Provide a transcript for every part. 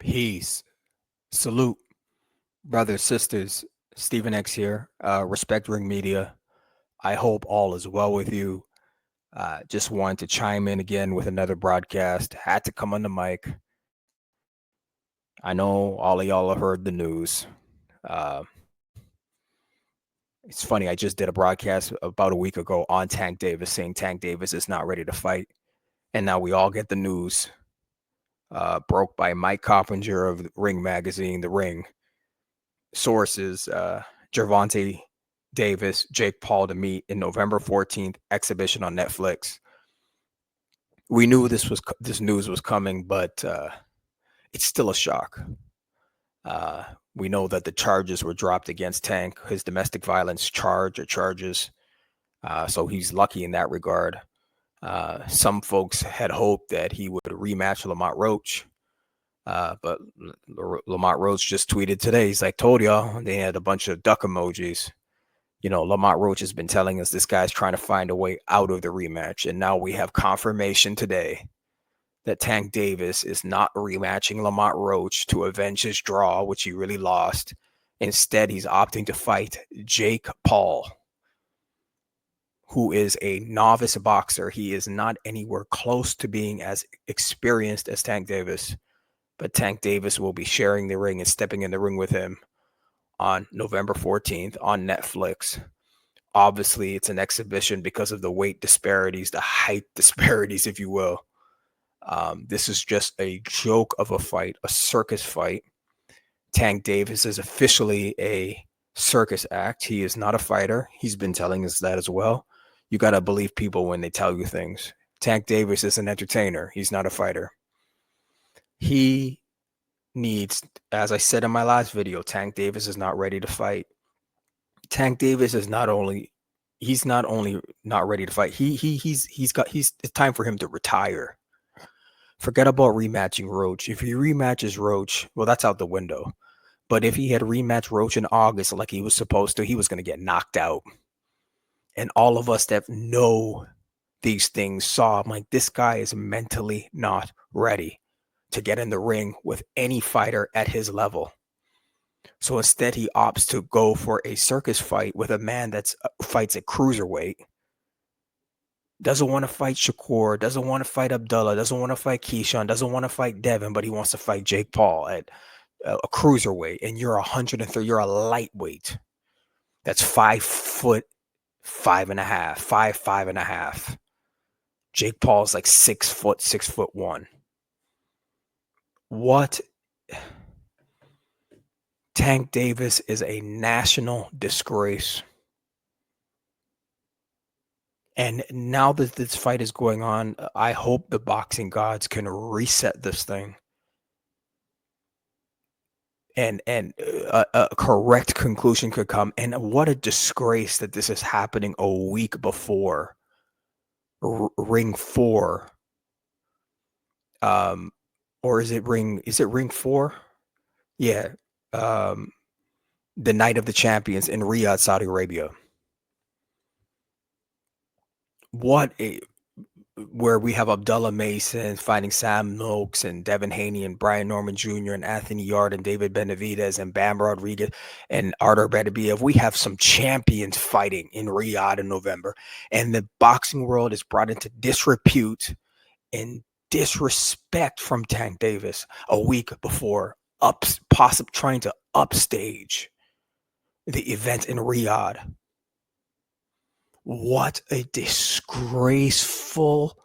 Peace. Salute, brothers, sisters. Stephen X here, Respectring Media. I hope all is well with you. Just wanted to chime in again with another broadcast. Had to come on the mic. I know all of y'all have heard the news. Uh, it's funny, I just did a broadcast about a week ago on Tank Davis saying Tank Davis is not ready to fight. And now we all get the news. Broke by Mike Coppinger of Ring Magazine, The Ring. Sources, Gervonta Davis, Jake Paul to meet in November 14th, exhibition on Netflix. We knew this news was coming, but it's still a shock. We know that the charges were dropped against Tank, his domestic violence charges. So he's lucky in that regard. Some folks had hoped that he would rematch Lamont Roach. But Lamont Roach just tweeted today. He's like, told y'all, they had a bunch of duck emojis. You know, Lamont Roach has been telling us this guy's trying to find a way out of the rematch. And now we have confirmation today that Tank Davis is not rematching Lamont Roach to avenge his draw, which he really lost. Instead, he's opting to fight Jake Paul, who is a novice boxer. He is not anywhere close to being as experienced as Tank Davis. But Tank Davis will be sharing the ring and stepping in the ring with him on November 14th on Netflix. Obviously, it's an exhibition because of the weight disparities, the height disparities, if you will. This is just a joke of a fight, a circus fight. Tank Davis is officially a circus act. He is not a fighter. He's been telling us that as well. You got to believe people when they tell you things. Tank Davis is an entertainer. He's not a fighter. He needs, as I said in my last video, Tank Davis is not ready to fight. Tank Davis is not only not ready to fight. It's time for him to retire. Forget about rematching Roach. If he rematches Roach, well, that's out the window. But if he had rematched Roach in August like he was supposed to, he was going to get knocked out. And all of us that know these things saw, I'm like, this guy is mentally not ready to get in the ring with any fighter at his level. So instead, he opts to go for a circus fight with a man that fights at cruiserweight. Doesn't want to fight Shakur, doesn't want to fight Abdullah, doesn't want to fight Keyshawn, doesn't want to fight Devin, but he wants to fight Jake Paul at a cruiserweight. And you're 130, you're a lightweight. That's 5 foot, 5.5, 5'5.5". Jake Paul's like 6 foot, 6'1". What? Tank Davis is a national disgrace. And now that this fight is going on, I hope the boxing gods can reset this thing. And a correct conclusion could come. And what a disgrace that this is happening a week before Ring 4. Or is it Ring 4? Yeah. The Night of the Champions in Riyadh, Saudi Arabia. Where we have Abdullah Mason fighting Sam Noakes and Devin Haney and Brian Norman Jr. and Anthony Yard and David Benavidez and Bam Rodriguez and Artur Beterbiev. We have some champions fighting in Riyadh in November. And the boxing world is brought into disrepute and disrespect from Tank Davis a week before trying to upstage the event in Riyadh. What a disgraceful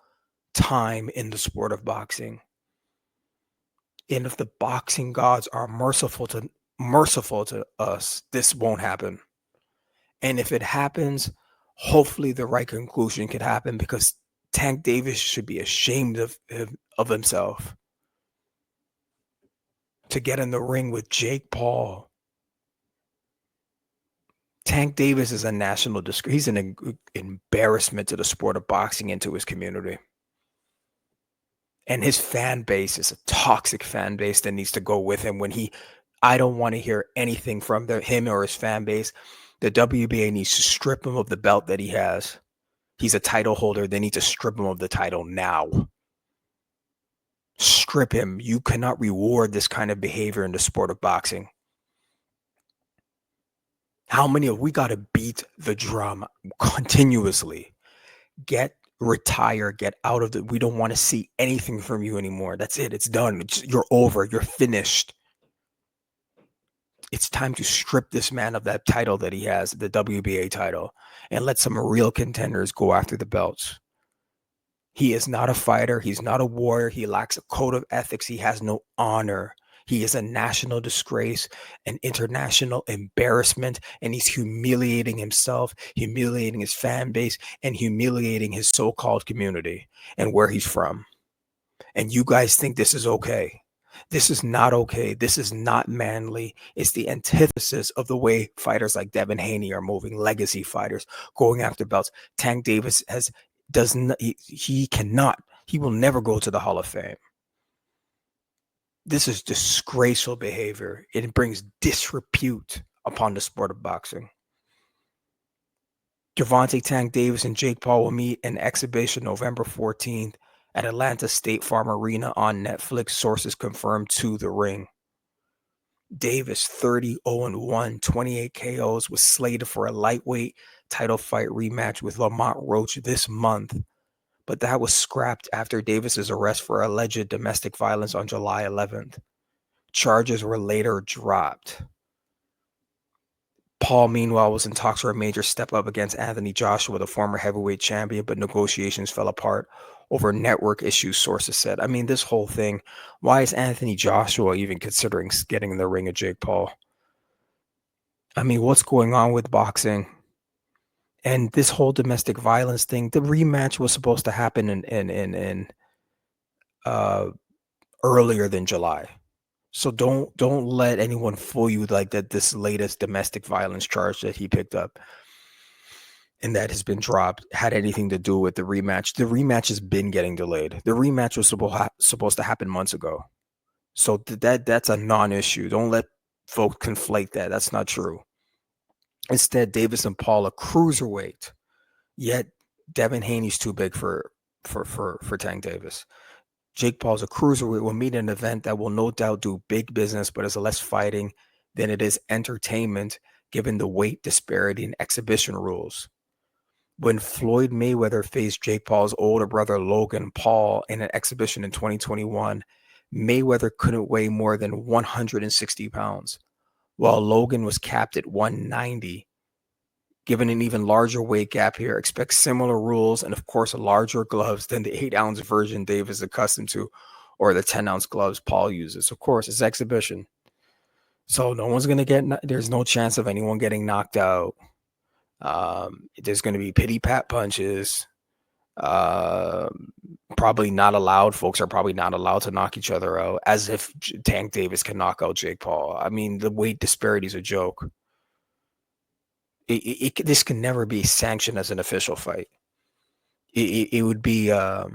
time in the sport of boxing. And if the boxing gods are merciful to us, this won't happen. And if it happens, hopefully the right conclusion could happen, because Tank Davis should be ashamed of himself to get in the ring with Jake Paul. Tank Davis is a national disgrace. He's an embarrassment to the sport of boxing and to his community. And his fan base is a toxic fan base that needs to go with him. I don't want to hear anything from him or his fan base. The WBA needs to strip him of the belt that he has. He's a title holder. They need to strip him of the title now. Strip him. You cannot reward this kind of behavior in the sport of boxing. How many of we got to beat the drum continuously? Retire, get out of the. We don't want to see anything from you anymore. That's it. It's done. You're over. You're finished. It's time to strip this man of that title that he has, the WBA title, and let some real contenders go after the belts. He is not a fighter. He's not a warrior. He lacks a code of ethics. He has no honor. He is a national disgrace, an international embarrassment, and he's humiliating himself, humiliating his fan base, and humiliating his so-called community and where he's from. And you guys think this is okay. This is not okay. This is not manly. It's the antithesis of the way fighters like Devin Haney are moving, legacy fighters going after belts. Tank Davis he cannot, he will never go to the Hall of Fame. This is disgraceful behavior. It brings disrepute upon the sport of boxing. Gervonta Tank Davis and Jake Paul will meet in exhibition November 14th at Atlanta State Farm Arena on Netflix, sources confirmed to The Ring. Davis, 30-0-1, 28 KOs, was slated for a lightweight title fight rematch with Lamont Roach this month, but that was scrapped after Davis's arrest for alleged domestic violence on July 11th. Charges were later dropped. Paul, meanwhile, was in talks for a major step up against Anthony Joshua, the former heavyweight champion, but negotiations fell apart over network issues, sources said. I mean, this whole thing, why is Anthony Joshua even considering getting in the ring of Jake Paul? I mean, what's going on with boxing? And this whole domestic violence thing, the rematch was supposed to happen in earlier than July. So don't let anyone fool you like that this latest domestic violence charge that he picked up and that has been dropped had anything to do with the rematch. The rematch has been getting delayed. The rematch was supposed to happen months ago. So that's a non-issue. Don't let folks conflate that. That's not true. Instead, Davis and Paul are cruiserweight. Yet Devin Haney's too big for Tank Davis. Jake Paul's a cruiserweight. Will meet an event that will no doubt do big business, but is less fighting than it is entertainment, given the weight disparity and exhibition rules. When Floyd Mayweather faced Jake Paul's older brother Logan Paul in an exhibition in 2021, Mayweather couldn't weigh more than 160 pounds, while Logan was capped at 190. Given an even larger weight gap here, expect similar rules and, of course, larger gloves than the 8-ounce version Dave is accustomed to, or the 10-ounce gloves Paul uses. Of course, it's exhibition. So no one's going to there's no chance of anyone getting knocked out. There's going to be pity-pat punches. Probably not allowed. Folks are probably not allowed to knock each other out, as if Tank Davis can knock out Jake Paul. I mean, the weight disparity is a joke. This can never be sanctioned as an official fight. It would be a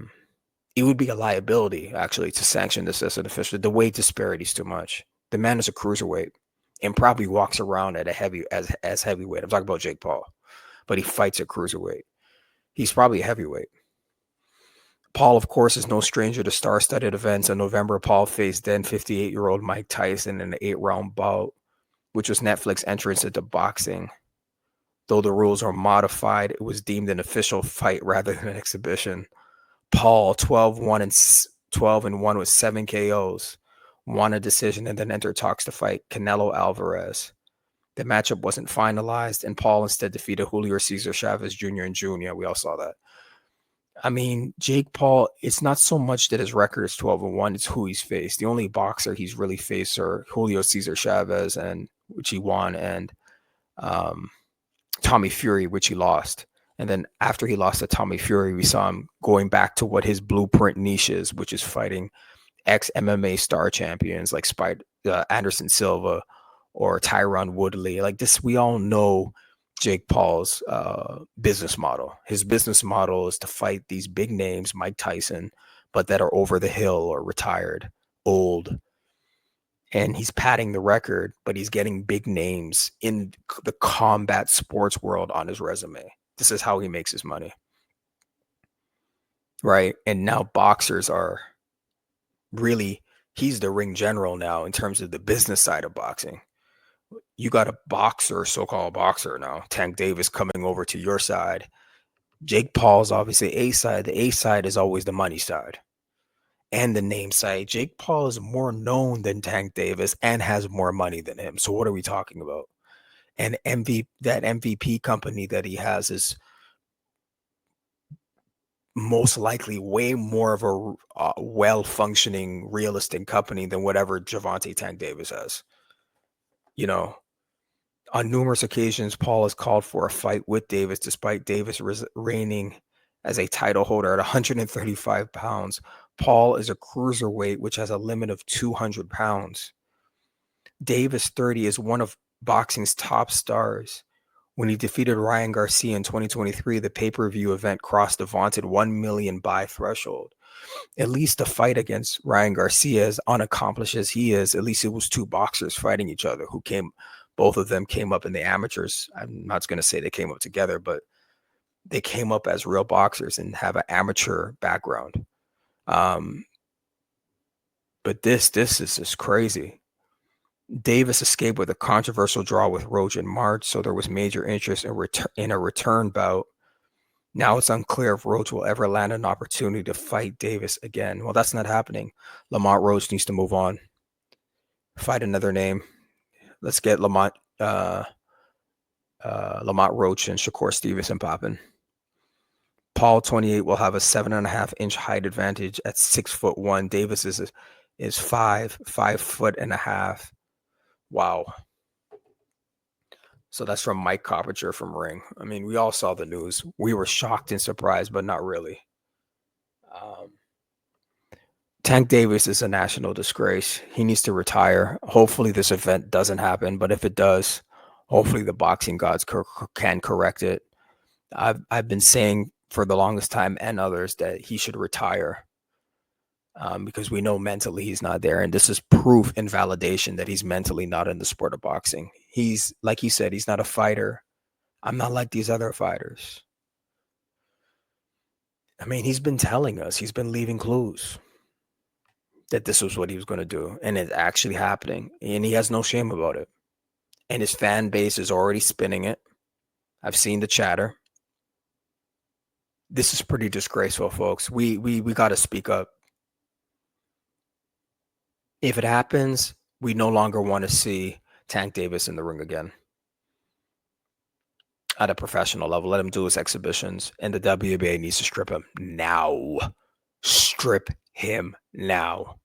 liability actually to sanction this as an official. The weight disparity is too much. The man is a cruiserweight and probably walks around at as heavyweight. I'm talking about Jake Paul, but he fights at cruiserweight. He's probably a heavyweight. Paul, of course, is no stranger to star-studded events. In November, Paul faced then 58-year-old Mike Tyson in an 8-round bout, which was Netflix's entrance into boxing. Though the rules are modified, it was deemed an official fight rather than an exhibition. Paul, 12-1 with 7 KOs, won a decision and then entered talks to fight Canelo Alvarez. The matchup wasn't finalized, and Paul instead defeated Julio Cesar Chavez Jr. in June. Yeah, we all saw that. I mean, Jake Paul, it's not so much that his record is 12-1, it's who he's faced. The only boxer he's really faced are Julio Cesar Chavez, and which he won, and Tommy Fury, which he lost. And then after he lost to Tommy Fury, we saw him going back to what his blueprint niche is, which is fighting ex-MMA star champions like Anderson Silva or Tyron Woodley. Like this, we all know Jake Paul's business model. His business model is to fight these big names, Mike Tyson, but that are over the hill or retired, old. And he's padding the record, but he's getting big names in the combat sports world on his resume. This is how he makes his money. Right? And now boxers are really, he's the ring general now in terms of the business side of boxing. You got a boxer, so-called boxer now, Tank Davis, coming over to your side. Jake Paul's obviously A side. The A side is always the money side and the name side. Jake Paul is more known than Tank Davis and has more money than him. So what are we talking about? And that MVP company that he has is most likely way more of a well-functioning, realistic company than whatever Gervonta Tank Davis has. You know, on numerous occasions, Paul has called for a fight with Davis, despite Davis reigning as a title holder at 135 pounds. Paul is a cruiserweight, which has a limit of 200 pounds. Davis, 30, is one of boxing's top stars. When he defeated Ryan Garcia in 2023, the pay-per-view event crossed the vaunted 1 million buy threshold. At least the fight against Ryan Garcia, as unaccomplished as he is, at least it was two boxers fighting each other both of them came up in the amateurs. I'm not going to say they came up together, but they came up as real boxers and have an amateur background. But this is just crazy. Davis escaped with a controversial draw with Roach in March, so there was major interest in a return bout. Now it's unclear if Roach will ever land an opportunity to fight Davis again. Well, that's not happening. Lamont Roach needs to move on. Fight another name. Let's get Lamont Roach and Shakur Stevenson popping. Paul, 28, will have a 7.5-inch height advantage at 6'1". Davis is 5'5". Wow. So that's from Mike Coppinger from Ring. I mean, we all saw the news. We were shocked and surprised, but not really. Tank Davis is a national disgrace. He needs to retire. Hopefully this event doesn't happen, but if it does, hopefully the boxing gods can correct it. I've been saying for the longest time, and others, that he should retire because we know mentally he's not there, and this is proof and validation that he's mentally not in the sport of boxing. He's, like he said, he's not a fighter. I'm not like these other fighters. I mean, he's been telling us, he's been leaving clues that this was what he was going to do, and it's actually happening, and he has no shame about it. And his fan base is already spinning it. I've seen the chatter. This is pretty disgraceful, folks. We got to speak up. If it happens, we no longer want to see Tank Davis in the ring again at a professional level. Let him do his exhibitions, and the WBA needs to strip him now. Strip him now.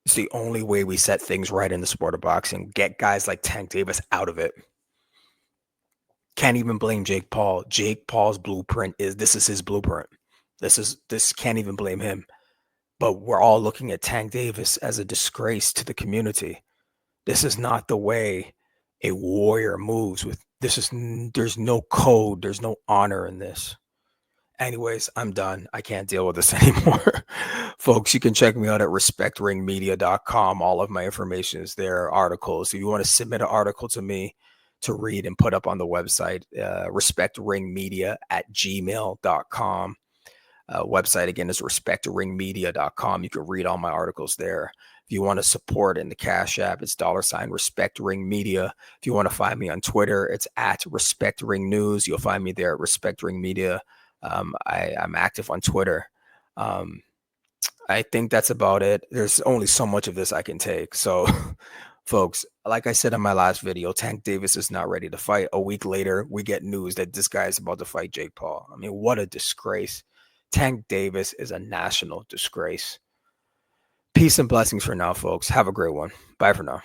It's the only way we set things right in the sport of boxing. Get guys like Tank Davis out of it. Can't even blame Jake Paul. Jake Paul's blueprint this is his blueprint. This can't even blame him. But we're all looking at Tank Davis as a disgrace to the community. This is not the way a warrior moves. There's no code, there's no honor in this. Anyways, I'm done. I can't deal with this anymore. Folks, you can check me out at respectringmedia.com. All of my information is there, articles. If you want to submit an article to me to read and put up on the website, respectringmedia@gmail.com. Website again is respectringmedia.com. You can read all my articles there. If you want to support in the Cash App, it's $respectringmedia. If you want to find me on Twitter, it's @respectringnews. You'll find me there at respectringmedia. I'm active on Twitter. I think that's about it. There's only so much of this I can take. So, folks, like I said in my last video, Tank Davis is not ready to fight. A week later, we get news that this guy is about to fight Jake Paul. I mean, what a disgrace. Tank Davis is a national disgrace. Peace and blessings for now, folks. Have a great one. Bye for now.